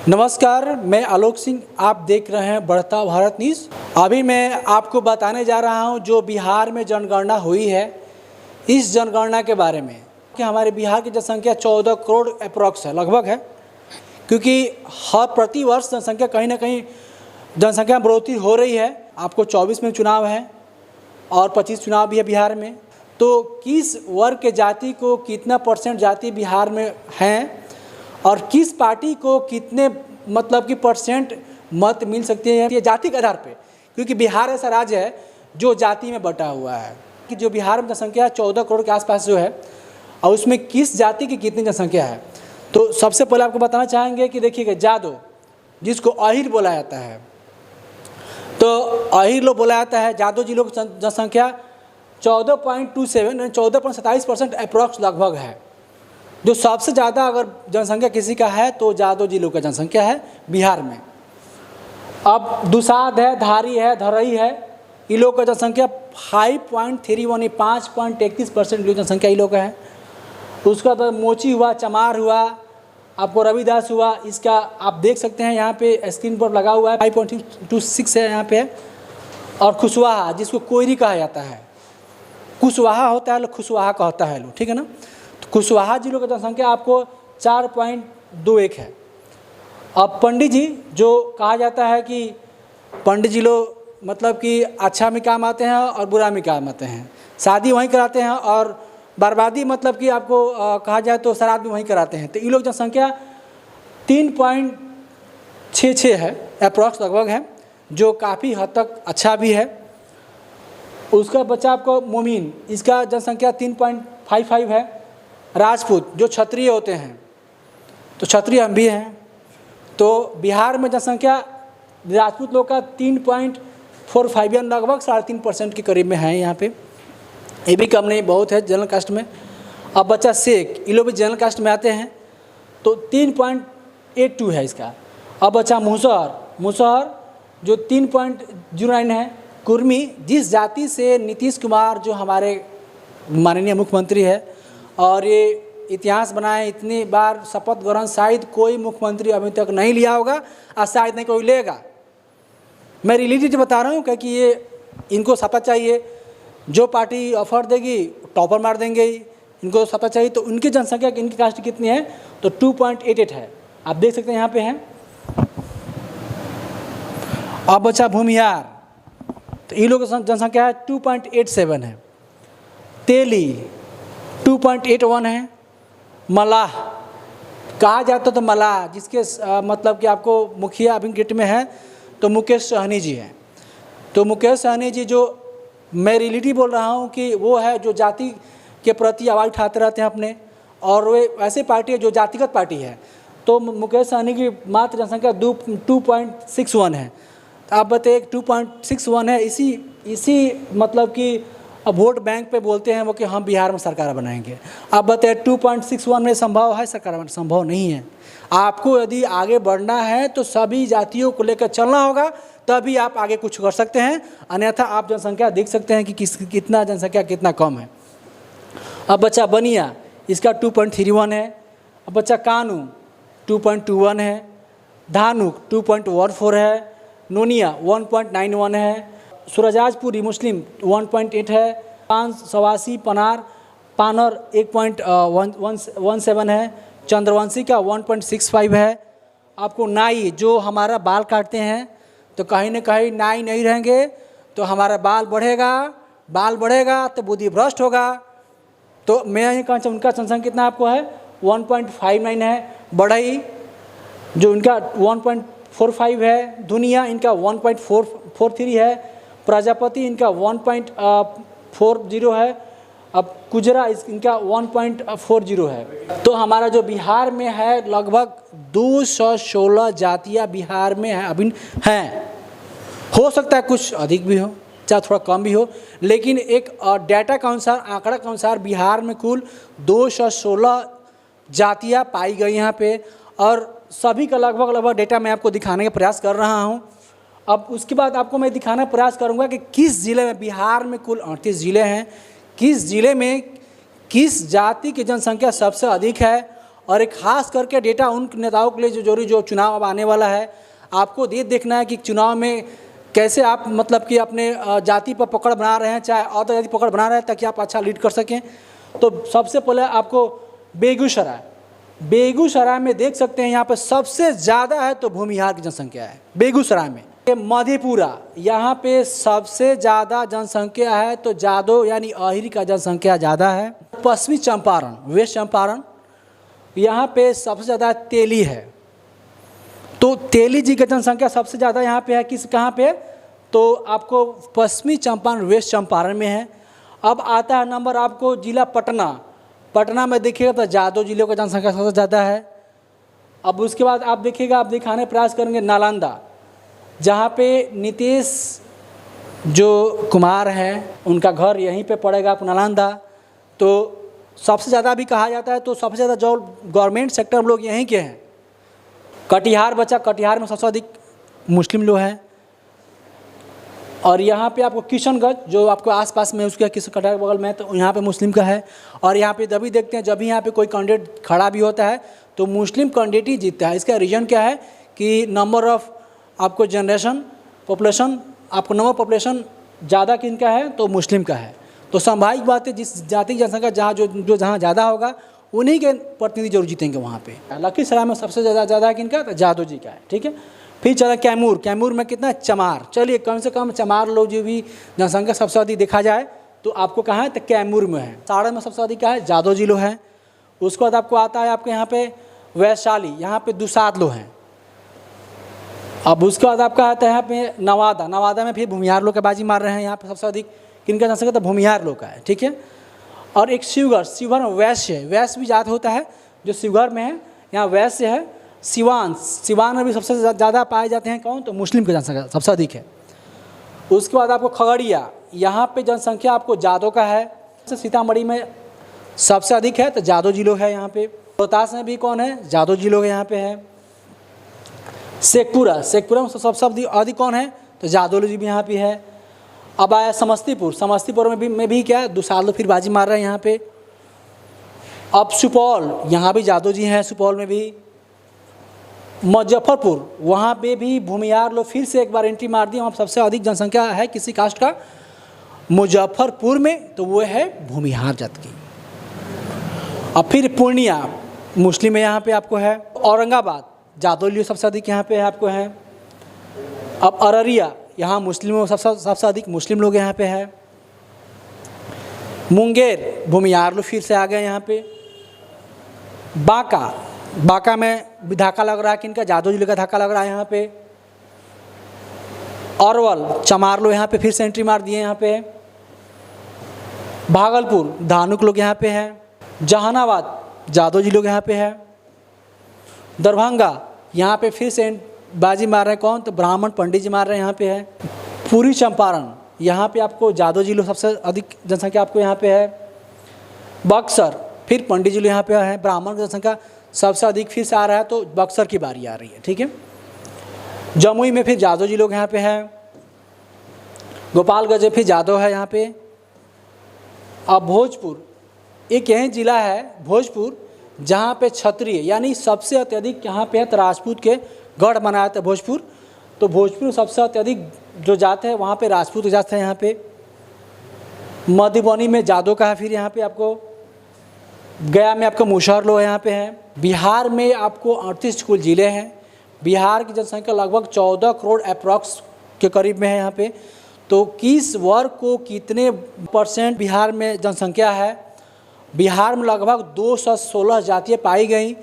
नमस्कार, मैं आलोक सिंह। आप देख रहे हैं बढ़ता भारत न्यूज़। अभी मैं आपको बताने जा रहा हूं जो बिहार में जनगणना हुई है, इस जनगणना के बारे में कि हमारे बिहार की जनसंख्या 14 करोड़ अप्रॉक्स है, लगभग है। क्योंकि हर प्रतिवर्ष जनसंख्या कहीं ना कहीं जनसंख्या में बढ़ोतरी हो रही है। आपको 24 में चुनाव है और 25 चुनाव भी है बिहार में। तो किस वर्ग के जाति को कितना % जाति बिहार में हैं और किस पार्टी को कितने मतलब कि % मत मिल सकते हैं, ये जाति के आधार पे। क्योंकि बिहार ऐसा राज्य है जो जाति में बटा हुआ है कि जो बिहार में जनसंख्या 14 करोड़ के आसपास जो है और उसमें किस जाति की कितनी जनसंख्या है। तो सबसे पहले आपको बताना चाहेंगे कि देखिएगा, जादव जिसको अहिर बोला जाता है, तो अहिर लोग बोला जाता है। जादव जी लोग जनसंख्या 14.27 14.27% अप्रॉक्स लगभग है। जो सबसे ज़्यादा अगर जनसंख्या किसी का है तो जादव जी लोग का जनसंख्या है बिहार में। अब दुसाध है, धारी है, धरई है, इन लोग का जनसंख्या 5.31 5.31% जनसंख्या इन लोग का है। उसका बाद मोची हुआ, चमार हुआ, आपको रविदास हुआ, इसका आप देख सकते हैं यहाँ पे स्क्रीन पर लगा हुआ है, 5.26 है यहाँ पे। और खुशवाहा जिसको कोयरी कहा जाता है, कुशवाहा होता है लोग, खुशवाहा कहता है लोग, ठीक है ना। कुशवाहा जिलों की जनसंख्या आपको 4.21 है। अब पंडित जी जो कहा जाता है कि पंडित जी लोग मतलब कि अच्छा में काम आते हैं और बुरा में काम आते हैं, शादी वहीं कराते हैं और बर्बादी मतलब कि आपको कहा जाए तो श्राद्ध भी वहीं कराते हैं। तो ये लोग जनसंख्या 3.66 है अप्रॉक्स लगभग है, जो काफ़ी हद तक अच्छा भी है। उसका बच्चा आपको मोमीन, इसका जनसंख्या 3.55 है। राजपूत जो क्षत्रिय होते हैं, तो क्षत्रिय हम भी हैं, तो बिहार में जनसंख्या राजपूत लोग का 3.45 या लगभग 3.5% के करीब में है यहाँ पे। ये भी कम नहीं, बहुत है जनरल कास्ट में। अब बच्चा शेख, ये लोग भी जनरल कास्ट में आते हैं, तो 3.82 है इसका। अब बच्चा मुसहर जो 3.09 है। कुर्मी, जिस जाति से नीतीश कुमार जो हमारे माननीय मुख्यमंत्री है और ये इतिहास बनाए, इतनी बार शपथ ग्रहण शायद कोई मुख्यमंत्री अभी तक नहीं लिया होगा और शायद नहीं कोई लेगा। मैं रिलेटिव बता रहा हूँ क्योंकि ये इनको शपथ चाहिए, जो पार्टी ऑफर देगी टॉपर मार देंगे, इनको शपथ चाहिए। तो उनकी जनसंख्या इनकी कास्ट कितनी है, तो 2.88 है, आप देख सकते हैं यहाँ पे है। अब बच्चा भूमिहार, तो इन लोगों की जनसंख्या है 2.87 है। तेली 2.81 है। मलाह कहा जाता तो मलाह जिसके मतलब कि आपको मुखिया अभी गिट में है तो मुकेश सहनी जी हैं। तो मुकेश सहनी जी जो मैं रिलेटिव बोल रहा हूँ कि वो है जो जाति के प्रति आवाज़ उठाते रहते हैं अपने, और वे ऐसे पार्टी है जो जातिगत पार्टी है। तो मुकेश सहनी की मात्र जनसंख्या 2.61 है। तो आप बताइए 2.61 है, इसी मतलब कि अब वोट बैंक पे बोलते हैं वो कि हम बिहार में सरकार बनाएंगे। आप बताइए 2.61 में संभव है सरकार बनाना? संभव नहीं है। आपको यदि आगे बढ़ना है तो सभी जातियों को लेकर चलना होगा, तभी आप आगे कुछ कर सकते हैं। अन्यथा आप जनसंख्या देख सकते हैं कि कितना जनसंख्या कितना कम है। अब बच्चा बनिया, इसका 2.31 है। अब बच्चा कानू 2.21 है। धानुक 2.14 है। नोनिया 1.91 है। सूरजाजपुरी मुस्लिम 1.8 है। सवासी पनार पानर 1.17 है। चंद्रवंशी का 1.65 है। आपको नाई जो हमारा बाल काटते हैं, तो कहीं ना कहीं नाई नहीं रहेंगे तो हमारा बाल बढ़ेगा तो बुद्धि भ्रष्ट होगा। तो मैं ये कहना उनका जनसंख्या कितना आपको है 1.59 है। बढ़ई जो इनका 1.45 है। दुनिया इनका 1.43 है। प्रजापति इनका 1.40 है। अब कुजरा इनका 1.40 है। तो हमारा जो बिहार में है लगभग 216 जातियाँ बिहार में है अभी हैं। हो सकता है कुछ अधिक भी हो, चाहे थोड़ा कम भी हो, लेकिन एक डाटा के अनुसार, आंकड़ा के अनुसार बिहार में कुल 216 जातियाँ पाई गई यहाँ पे। और सभी का लगभग डेटा मैं आपको दिखाने का प्रयास कर रहा हूँ। अब उसके बाद आपको मैं दिखाने का प्रयास करूँगा कि किस ज़िले में, बिहार में कुल 38 ज़िले हैं, किस ज़िले में किस जाति की जनसंख्या सबसे अधिक है और एक खास करके डेटा उन नेताओं के लिए जो जरूरी, जो चुनाव अब आने वाला है, आपको ये देखना है कि चुनाव में कैसे आप मतलब कि अपने जाति पर पकड़ बना रहे हैं, चाहे और जाति पकड़ बना रहे हैं, ताकि आप अच्छा लीड कर सकें। तो सबसे पहले आपको बेगूसराय में देख सकते हैं, यहाँ पे सबसे ज़्यादा है तो भूमिहार की जनसंख्या है बेगूसराय में। मधेपुरा, यहाँ पे सबसे ज़्यादा जनसंख्या है तो जादव यानी अहिरी का जनसंख्या ज़्यादा है। पश्चिमी चंपारण, वेस्ट चंपारण, यहाँ पे सबसे ज़्यादा तेली है, तो तेली जी की जनसंख्या सबसे ज़्यादा यहाँ पे है। कहाँ पे? तो आपको पश्चिमी चंपारण, वेस्ट चंपारण में है। अब आता है नंबर आपको जिला पटना में देखिएगा तो जादव जिले का जनसंख्या सबसे ज़्यादा है। अब उसके बाद आप देखिएगा, आप दिखाने प्रयास करेंगे नालंदा, जहाँ पे नीतीश जो कुमार हैं उनका घर यहीं पे पड़ेगा आप नालंदा। तो सबसे ज़्यादा भी कहा जाता है तो सबसे ज़्यादा जो गवर्नमेंट सेक्टर लोग यहीं के हैं। कटिहार कटिहार में सबसे अधिक मुस्लिम लोग हैं। और यहाँ पे आपको किशनगंज जो आपको आसपास में उसके कटिहार बगल में है, तो यहाँ पे मुस्लिम का है। और यहाँ पे तभी देखते हैं जब भी यहाँ पे कोई कैंडिडेट खड़ा भी होता है तो मुस्लिम कैंडिडेट ही जीतता है। इसका रीज़न क्या है कि नंबर ऑफ़ आपको जनरेशन पॉपुलेशन, आपको नंबर पॉपुलेशन ज़्यादा किनका है तो मुस्लिम का है। तो स्वाभाविक बात है, जिस जाति की जनसंख्या जहाँ ज़्यादा होगा उन्हीं के प्रतिनिधि जरूर जीतेंगे वहाँ पे। लखीसराय में सबसे ज़्यादा किनका? तो जादव जी का है। ठीक है, फिर चला कैमूर में कितना? चमार। चलिए कम से कम चमार लोग जो भी जनसंख्या सबसे अधिक देखा जाए तो आपको कहाँ है? तो कैमूर में है। सारण में सबसे अधिक क्या है? जादव जी लोग हैं। उसके बाद आपको आता है आपके यहाँ पे वैशाली, यहाँ पे दुसाध लोग हैं। अब उसके बाद आपका आता है यहाँ पे नवादा में फिर भूमिहार लोग का बाजी मार रहे हैं। यहाँ पे सबसे अधिक किनका जनसंख्या? तो भूमिहार लोग का है। ठीक है, और एक शिवगढ़ में वैश्य भी जात होता है जो शिवगढ़ में है, यहाँ वैश्य है। सिवान में भी सबसे ज़्यादा पाए जाते हैं कौन? तो मुस्लिम की जनसंख्या सबसे अधिक है। उसके बाद आपको खगड़िया, यहाँ पे जनसंख्या आपको जादव का है। सीतामढ़ी में सबसे अधिक है तो जादव जी लोग है यहाँ पे। रोहतास में भी कौन है? जादव जी लोग यहाँ पे है। शेखपुरा में सबसे अधिक कौन है? तो जादव जी भी यहाँ पे है। अब आया समस्तीपुर में भी क्या है? दुसाध फिर बाजी मार रहे हैं यहाँ पे। अब सुपौल, यहाँ भी जादव जी हैं। सुपौल में भी मुजफ्फरपुर, वहाँ पे भी भूमिहार लोग फिर से एक बार एंट्री मार दी। वहाँ सबसे अधिक जनसंख्या है किसी कास्ट का मुजफ्फरपुर में, तो वो है भूमिहार जात की। अब फिर पूर्णिया मुस्लिम में यहाँ पे आपको है। औरंगाबाद जादव लिए सबसे अधिक यहाँ पे आपको है। अब अररिया, यहाँ मुस्लिमों सबसे अधिक मुस्लिम लोग यहाँ पे है। मुंगेर भूमिहार लोग फिर से आ गए यहाँ पे। बांका में भी धाका लग रहा है किनका? जादव जी का धाका लग रहा है यहाँ पे। अरवल चमार लोग यहाँ पे फिर से एंट्री मार दिए यहाँ पे। भागलपुर धानुक लोग यहाँ पे हैं। जहानाबाद जादव जी लोग यहाँ पे है। दरभंगा यहाँ पे फिर से बाजी मार रहे हैं कौन? तो ब्राह्मण पंडित जी मार रहे हैं यहाँ पे है। पूर्वी चंपारण, यहाँ पे आपको जादव जी लोग सबसे अधिक जनसंख्या आपको यहाँ पे है। बक्सर फिर पंडित जी लोग यहाँ पे है। ब्राह्मण की जनसंख्या सबसे अधिक फिर से आ रहा है तो बक्सर की बारी आ रही है। ठीक है, जमुई में फिर जादव जी लोग यहाँ पे हैं। गोपालगंज फिर जादव है यहाँ पे। अब भोजपुर, एक यही जिला है भोजपुर जहाँ पे क्षत्रिय यानी सबसे अत्यधिक यहाँ पे है तो राजपूत के गढ़ बनाया था भोजपुर। तो भोजपुर में सबसे अत्यधिक जो जात है वहाँ पे राजपूत जात है यहाँ पे। मधुबनी में जादव का है। फिर यहाँ पे आपको गया में आपको मुसहर लोग यहाँ पे हैं। बिहार में आपको 38 कुल ज़िले हैं। बिहार की जनसंख्या लगभग 14 करोड़ अप्रॉक्स के करीब में है यहाँ पे। तो किस वर्ग को कितने % बिहार में जनसंख्या है? बिहार में लगभग 216 जातियाँ पाई गई।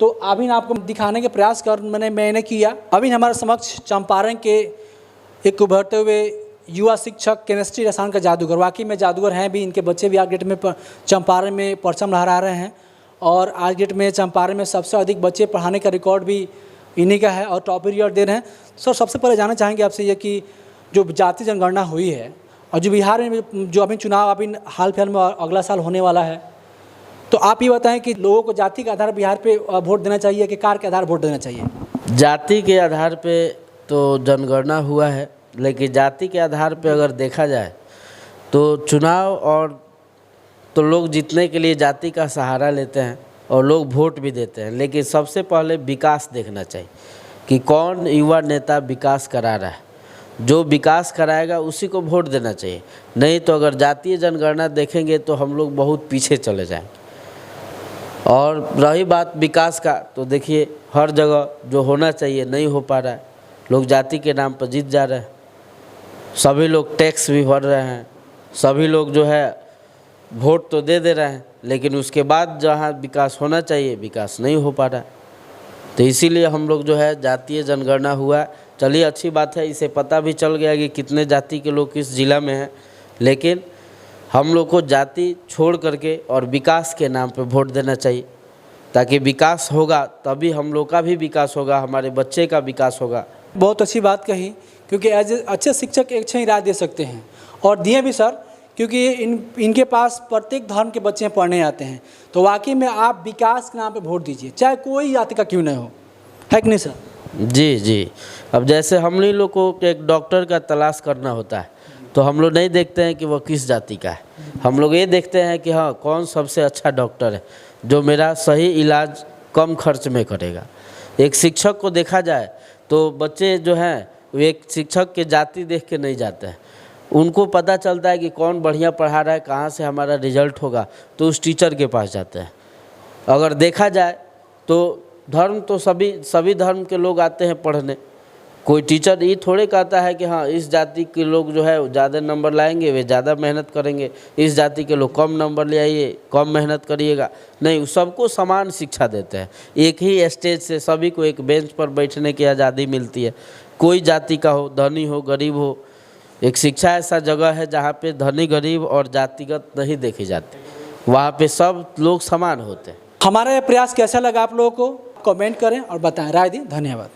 तो अभी आपको दिखाने के प्रयास मैंने किया। अभी हमारे समक्ष चंपारण के एक उभरते हुए युवा शिक्षक केमिस्ट्री रसायन का जादूगर, वाकई में जादूगर हैं भी। इनके बच्चे भी आज डेट में चंपारण में परचम लहरा रहे हैं। और आज डेट में चंपारण में सबसे अधिक बच्चे पढ़ाने का रिकॉर्ड भी इन्हीं का है और टॉप पीरियड दे रहे हैं। सर, सबसे पहले जानना चाहेंगे आपसे ये कि जो जाति जनगणना हुई है और जो बिहार में जो अभी चुनाव अभी हाल फिलहाल में अगला साल होने वाला है, तो आप ये बताएं कि लोगों को जाति के आधार बिहार पे वोट देना चाहिए कि कार के आधार वोट देना चाहिए? जाति के आधार पे तो जनगणना हुआ है, लेकिन जाति के आधार पे अगर देखा जाए तो चुनाव और तो लोग जीतने के लिए जाति का सहारा लेते हैं। और लोग वोट भी देते हैं, लेकिन सबसे पहले विकास देखना चाहिए कि कौन युवा नेता विकास करा रहा है। जो विकास कराएगा उसी को वोट देना चाहिए। नहीं तो अगर जातीय जनगणना देखेंगे तो हम लोग बहुत पीछे चले जाएंगे। और रही बात विकास का, तो देखिए हर जगह जो होना चाहिए नहीं हो पा रहा है। लोग जाति के नाम पर जीत जा रहे हैं, सभी लोग टैक्स भी भर रहे हैं, सभी लोग जो है वोट तो दे रहे हैं, लेकिन उसके बाद जहाँ विकास होना चाहिए विकास नहीं हो पा रहा है। तो इसीलिए हम लोग जो है जातीय जनगणना हुआ, चलिए अच्छी बात है, इसे पता भी चल गया कि कितने जाति के लोग किस जिला में हैं। लेकिन हम लोग को जाति छोड़ करके और विकास के नाम पे वोट देना चाहिए, ताकि विकास होगा तभी हम लोग का भी विकास होगा, हमारे बच्चे का विकास होगा। बहुत अच्छी बात कही, क्योंकि एज अच्छे शिक्षक एक अच्छी राय दे सकते हैं और दिए भी सर, क्योंकि इनके पास प्रत्येक धर्म के बच्चे पढ़ने आते हैं। तो वाकई में आप विकास के नाम पे वोट दीजिए, चाहे कोई जाति का क्यों नहीं हो, है कि नहीं सर? जी। अब जैसे हम लोग को एक डॉक्टर का तलाश करना होता है, तो हम लोग नहीं देखते हैं कि वो किस जाति का है, हम लोग ये देखते हैं कि हाँ कौन सबसे अच्छा डॉक्टर है जो मेरा सही इलाज कम खर्च में करेगा। एक शिक्षक को देखा जाए तो बच्चे जो हैं वो एक शिक्षक के जाति देख के नहीं जाते हैं, उनको पता चलता है कि कौन बढ़िया पढ़ा रहा है, कहाँ से हमारा रिजल्ट होगा, तो उस टीचर के पास जाते हैं। अगर देखा जाए तो धर्म तो सभी धर्म के लोग आते हैं पढ़ने। कोई टीचर ये थोड़े कहता है कि हाँ इस जाति के लोग जो है ज़्यादा नंबर लाएंगे, वे ज़्यादा मेहनत करेंगे, इस जाति के लोग कम नंबर ले आइए, कम मेहनत करिएगा। नहीं, सबको समान शिक्षा देते हैं। एक ही स्टेज से सभी को एक बेंच पर बैठने की आज़ादी मिलती है, कोई जाति का हो, धनी हो, गरीब हो। एक शिक्षा ऐसा जगह है जहाँ पे धनी गरीब और जातिगत नहीं देखी जाती, वहाँ पे सब लोग समान होते हैं। हमारा यह प्रयास कैसा लगा आप लोगों को कमेंट करें और बताएं, राय दें। धन्यवाद।